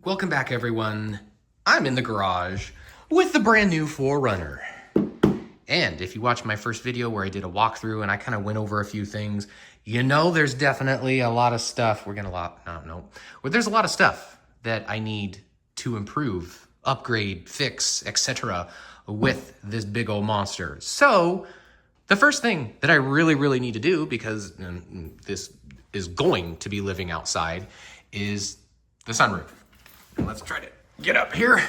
Welcome back, everyone. I'm in the garage with the brand new 4Runner. And if you watched my first video where I did a walkthrough and I kind of went over a few things, you know there's definitely a lot of stuff. There's a lot of stuff that I need to improve, upgrade, fix, etc. with this big old monster. So the first thing that I really need to do, because this is going to be living outside, is the sunroof. Let's try to get up here.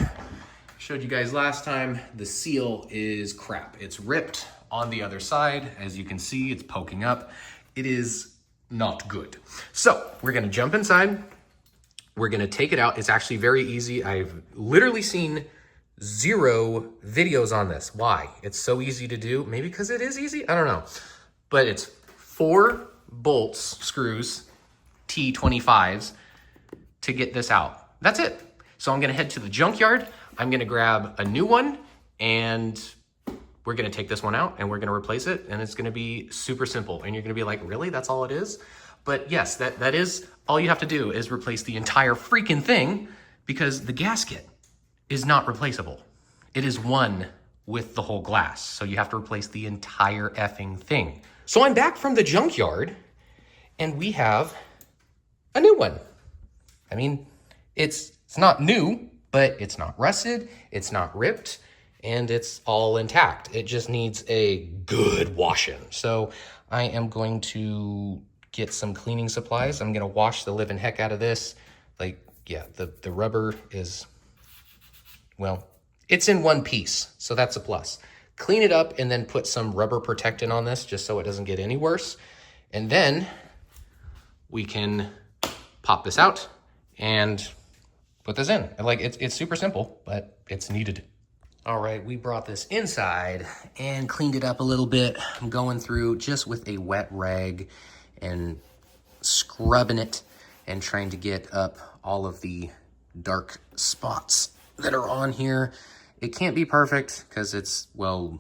Showed you guys last time, the seal is crap. It's ripped on the other side. As you can see, it's poking up. It is not good. So we're gonna jump inside. We're gonna take it out. It's actually very easy. I've literally seen 0 videos on this. Why? It's so easy to do. Maybe because it is easy? I don't know. But it's 4 bolts, screws, T25s to get this out. That's it. So I'm gonna head to the junkyard. I'm gonna grab a new one and we're gonna take this one out and we're gonna replace it, and it's gonna be super simple. And you're gonna be like, really? That's all it is? But yes, that is all you have to do, is replace the entire freaking thing, because the gasket is not replaceable. It is one with the whole glass. So you have to replace the entire effing thing. So I'm back from the junkyard and we have a new one. I mean, it's not new, but it's not rusted, it's not ripped, and it's all intact. It just needs a good washing. So I am going to get some cleaning supplies. I'm gonna wash the living heck out of this. Like, yeah, the rubber is, well, it's in one piece, so that's a plus. Clean it up and then put some rubber protectant on this just so it doesn't get any worse. And then we can pop this out and put this in. Like, it's super simple, but it's needed. All right, we brought this inside and cleaned it up a little bit. I'm going through just with a wet rag and scrubbing it and trying to get up all of the dark spots that are on here. It can't be perfect because it's, well,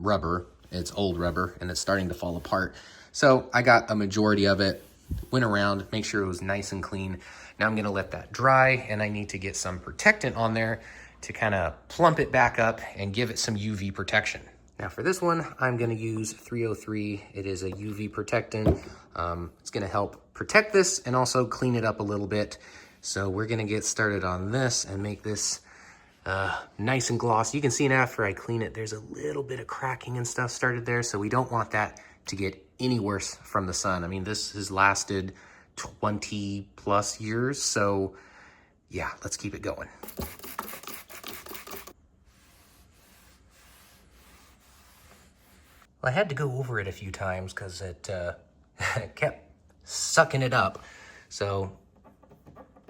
rubber. It's old rubber and it's starting to fall apart. So I got a majority of it, went around, make sure it was nice and clean. Now I'm gonna let that dry, and I need to get some protectant on there to kind of plump it back up and give it some UV protection. Now for this one, I'm gonna use 303. It is a UV protectant. It's gonna help protect this and also clean it up a little bit. So we're gonna get started on this and make this nice and glossy. You can see after I clean it, there's a little bit of cracking and stuff started there, so we don't want that to get any worse from the sun. I mean, this has lasted 20 plus years, so yeah, let's keep it going. Well, I had to go over it a few times because it kept sucking it up, so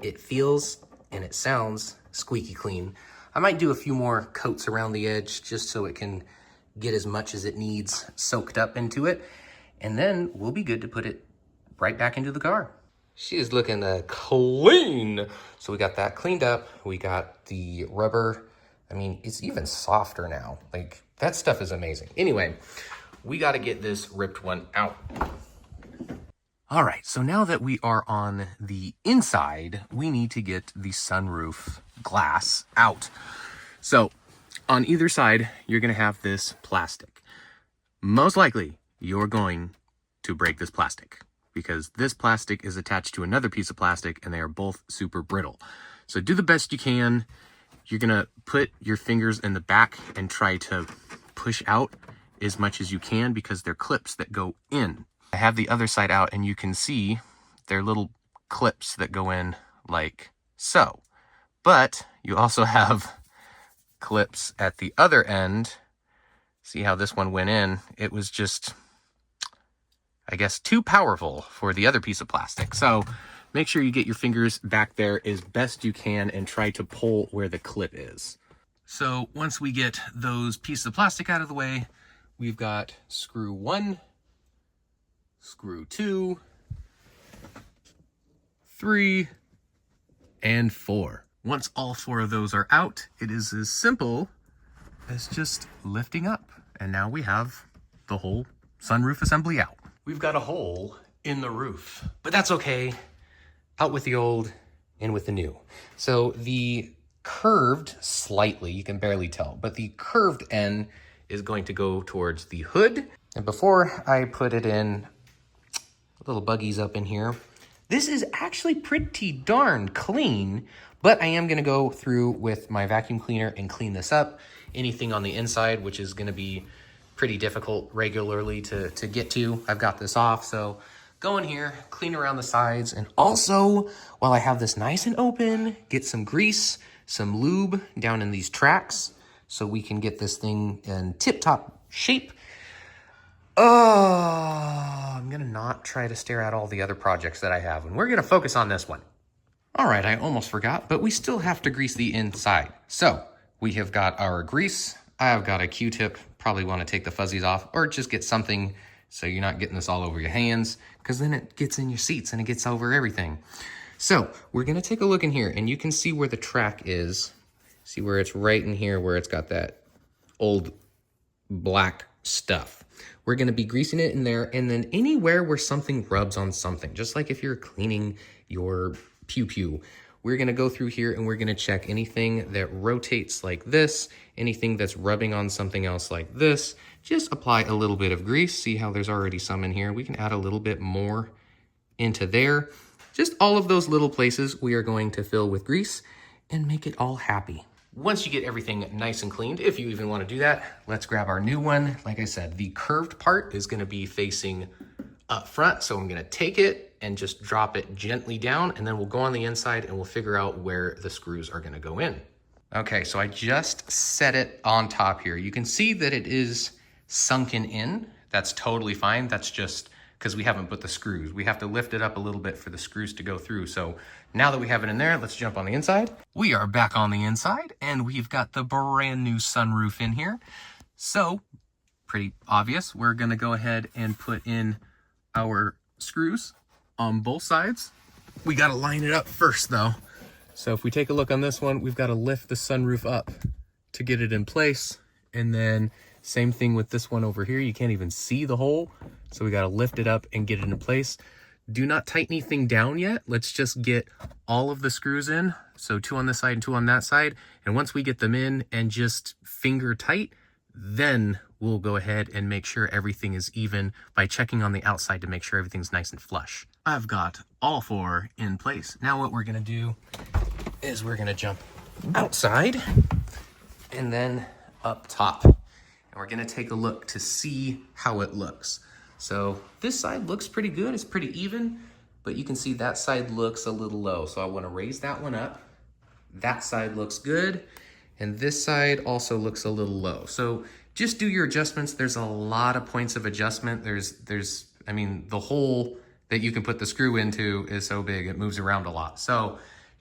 it feels and it sounds squeaky clean. I might do a few more coats around the edge just so it can get as much as it needs soaked up into it, and then we'll be good to put it right back into the car. She is looking clean. So we got that cleaned up. We got the rubber. I mean, it's even softer now. Like, that stuff is amazing. Anyway, we got to get this ripped one out. All right, so now that we are on the inside, we need to get the sunroof glass out. So on either side, you're going to have this plastic. Most likely, you're going to break this plastic, because this plastic is attached to another piece of plastic and they are both super brittle. So do the best you can. You're gonna put your fingers in the back and try to push out as much as you can, because they're clips that go in. I have the other side out and you can see they're little clips that go in like so. But you also have clips at the other end. See how this one went in? It was just, I guess, too powerful for the other piece of plastic. So make sure you get your fingers back there as best you can and try to pull where the clip is. So once we get those pieces of plastic out of the way, we've got screw 1, screw 2, 3, and 4. Once all 4 of those are out, it is as simple as just lifting up. And now we have the whole sunroof assembly out. We've got a hole in the roof, but that's okay. Out with the old, and with the new. So the curved slightly, you can barely tell, but the curved end is going to go towards the hood. And before I put it in, little buggies up in here, this is actually pretty darn clean, but I am gonna go through with my vacuum cleaner and clean this up. Anything on the inside, which is gonna be pretty difficult regularly to get to, I've got this off. So go in here, clean around the sides, and also, while I have this nice and open, get some grease, some lube down in these tracks so we can get this thing in tip-top shape. Oh, I'm gonna not try to stare at all the other projects that I have, and we're gonna focus on this one. All right, I almost forgot, but we still have to grease the inside. So we have got our grease. I've got a Q-tip, probably wanna take the fuzzies off, or just get something so you're not getting this all over your hands, because then it gets in your seats and it gets over everything. So we're gonna take a look in here, and you can see where the track is. See where it's right in here, where it's got that old black stuff. We're gonna be greasing it in there, and then anywhere where something rubs on something, just like if you're cleaning your pew-pew, we're gonna go through here and we're gonna check anything that rotates like this, anything that's rubbing on something else like this. Just apply a little bit of grease. See how there's already some in here. We can add a little bit more into there. Just all of those little places we are going to fill with grease and make it all happy. Once you get everything nice and cleaned, if you even want to do that, let's grab our new one. Like I said, the curved part is going to be facing up front. So I'm going to take it and just drop it gently down, and then we'll go on the inside and we'll figure out where the screws are going to go in. Okay, so I just set it on top here. You can see that it is sunken in. That's totally fine. That's just because we haven't put the screws. We have to lift it up a little bit for the screws to go through. So now that we have it in there, let's jump on the inside. We are back on the inside, and we've got the brand new sunroof in here. So pretty obvious. We're gonna go ahead and put in our screws on both sides. We gotta line it up first though. So if we take a look on this one, we've got to lift the sunroof up to get it in place. And then same thing with this one over here. You can't even see the hole. So we got to lift it up and get it in place. Do not tighten anything down yet. Let's just get all of the screws in. So 2 on this side and 2 on that side. And once we get them in and just finger tight, then we'll go ahead and make sure everything is even by checking on the outside to make sure everything's nice and flush. I've got all 4 in place. Now what we're gonna do is we're gonna jump outside and then up top. And we're gonna take a look to see how it looks. So this side looks pretty good, it's pretty even, but you can see that side looks a little low. So I wanna raise that one up. That side looks good. And this side also looks a little low. So just do your adjustments. There's a lot of points of adjustment. I mean, the hole that you can put the screw into is so big, it moves around a lot. So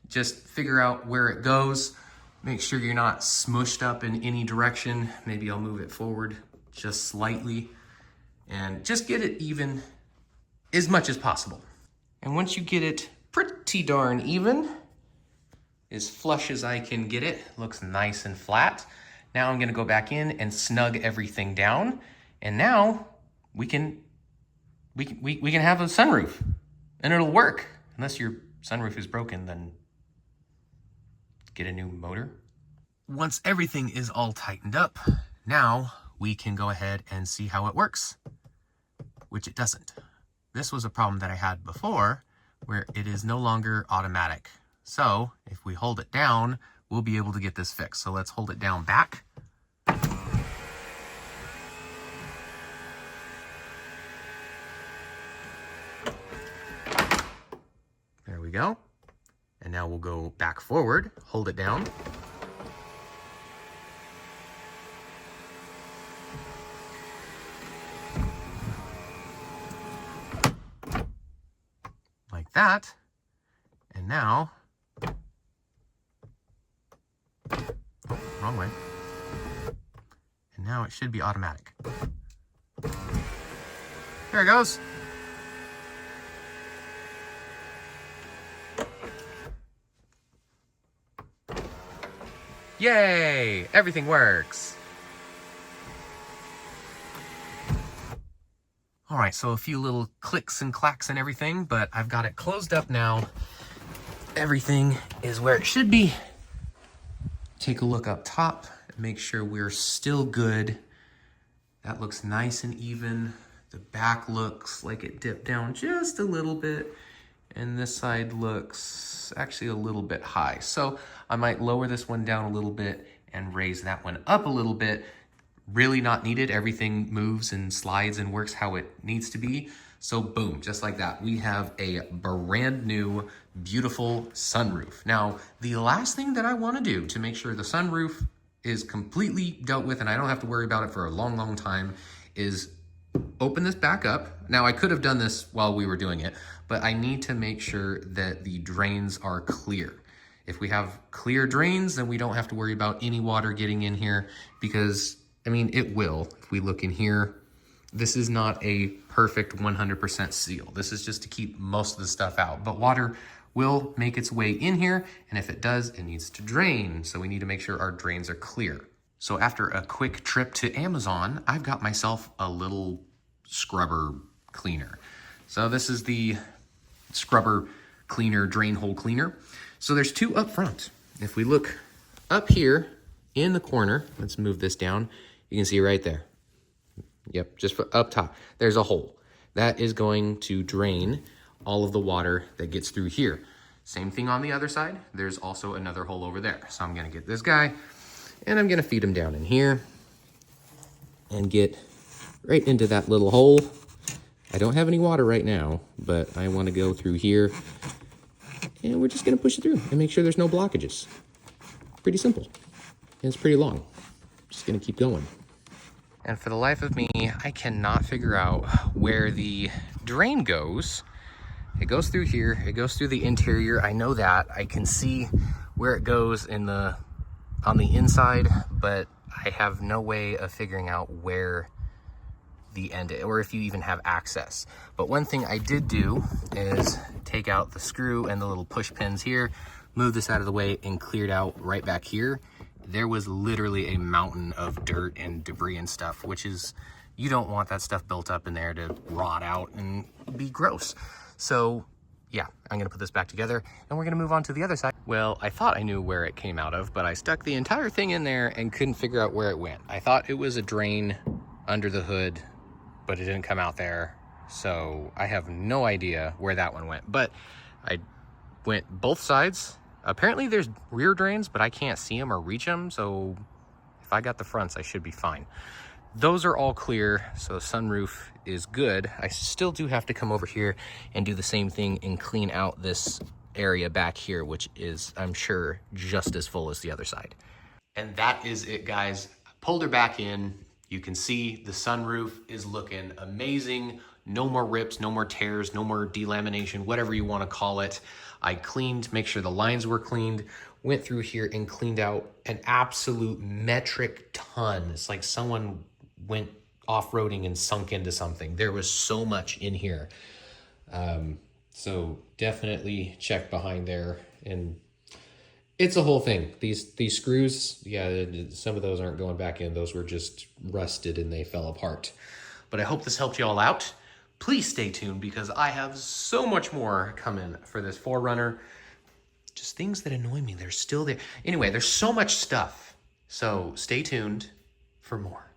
just figure out where it goes. Make sure you're not smushed up in any direction. Maybe I'll move it forward just slightly and just get it even as much as possible. And once you get it pretty darn even, as flush as I can get it, looks nice and flat. Now I'm gonna go back in and snug everything down. And now we can have a sunroof and it'll work. Unless your sunroof is broken, then get a new motor. Once everything is all tightened up, now we can go ahead and see how it works, which it doesn't. This was a problem that I had before where it is no longer automatic. So if we hold it down, we'll be able to get this fixed. So let's hold it down back. There we go. And now we'll go back forward, hold it down. Like that. And now, oh, wrong way. And now it should be automatic. There it goes. Yay! Everything works. All right, so a few little clicks and clacks and everything, but I've got it closed up now. everything is where it should be. Take a look up top, make sure we're still good. That looks nice and even. The back looks like it dipped down just a little bit, and this side looks actually a little bit high. So I might lower this one down a little bit and raise that one up a little bit. Really not needed. Everything moves and slides and works how it needs to be. So boom, just like that, we have a brand new, beautiful sunroof. Now, the last thing that I want to do to make sure the sunroof is completely dealt with and I don't have to worry about it for a long, long time is open this back up. Now, I could have done this while we were doing it, but I need to make sure that the drains are clear. If we have clear drains, then we don't have to worry about any water getting in here because, I mean, it will. If we look in here, this is not a perfect 100% seal. This is just to keep most of the stuff out, but water will make its way in here, and if it does, it needs to drain. So we need to make sure our drains are clear. So after a quick trip to Amazon, I've got myself a little scrubber cleaner. So this is the scrubber cleaner, drain hole cleaner. So there's two up front. If we look up here in the corner, let's move this down, you can see right there. Yep, just up top, there's a hole. That is going to drain all of the water that gets through here. Same thing on the other side. There's also another hole over there. So I'm gonna get this guy and I'm gonna feed him down in here and get right into that little hole. I don't have any water right now, but I wanna go through here and we're just gonna push it through and make sure there's no blockages. Pretty simple, and it's pretty long. Just gonna keep going. And for the life of me, I cannot figure out where the drain goes. It goes through here, it goes through the interior. I know that. I can see where it goes on the inside, but I have no way of figuring out where the end is, or if you even have access. But one thing I did do is take out the screw and the little push pins here, move this out of the way, and cleared out right back here. There was literally a mountain of dirt and debris and stuff, which is, you don't want that stuff built up in there to rot out and be gross. So yeah, I'm gonna put this back together and we're gonna move on to the other side. Well, I thought I knew where it came out of, but I stuck the entire thing in there and couldn't figure out where it went. I thought it was a drain under the hood, but it didn't come out there. So I have no idea where that one went, but I went both sides. Apparently there's rear drains, but I can't see them or reach them. So if I got the fronts, I should be fine. Those are all clear, so the sunroof is good. I still do have to come over here and do the same thing and clean out this area back here, which is, I'm sure, just as full as the other side. And that is it, guys. Pulled her back in. You can see the sunroof is looking amazing. No more rips, no more tears, no more delamination, whatever you want to call it. I cleaned, make sure the lines were cleaned, went through here and cleaned out an absolute metric ton. It's like someone went off-roading and sunk into something. There was so much in here. So definitely check behind there, and it's a whole thing. These screws, yeah, some of those aren't going back in. Those were just rusted and they fell apart. But I hope this helped you all out. Please stay tuned because I have so much more coming for this 4Runner. Just things that annoy me, they're still there. Anyway, there's so much stuff. So stay tuned for more.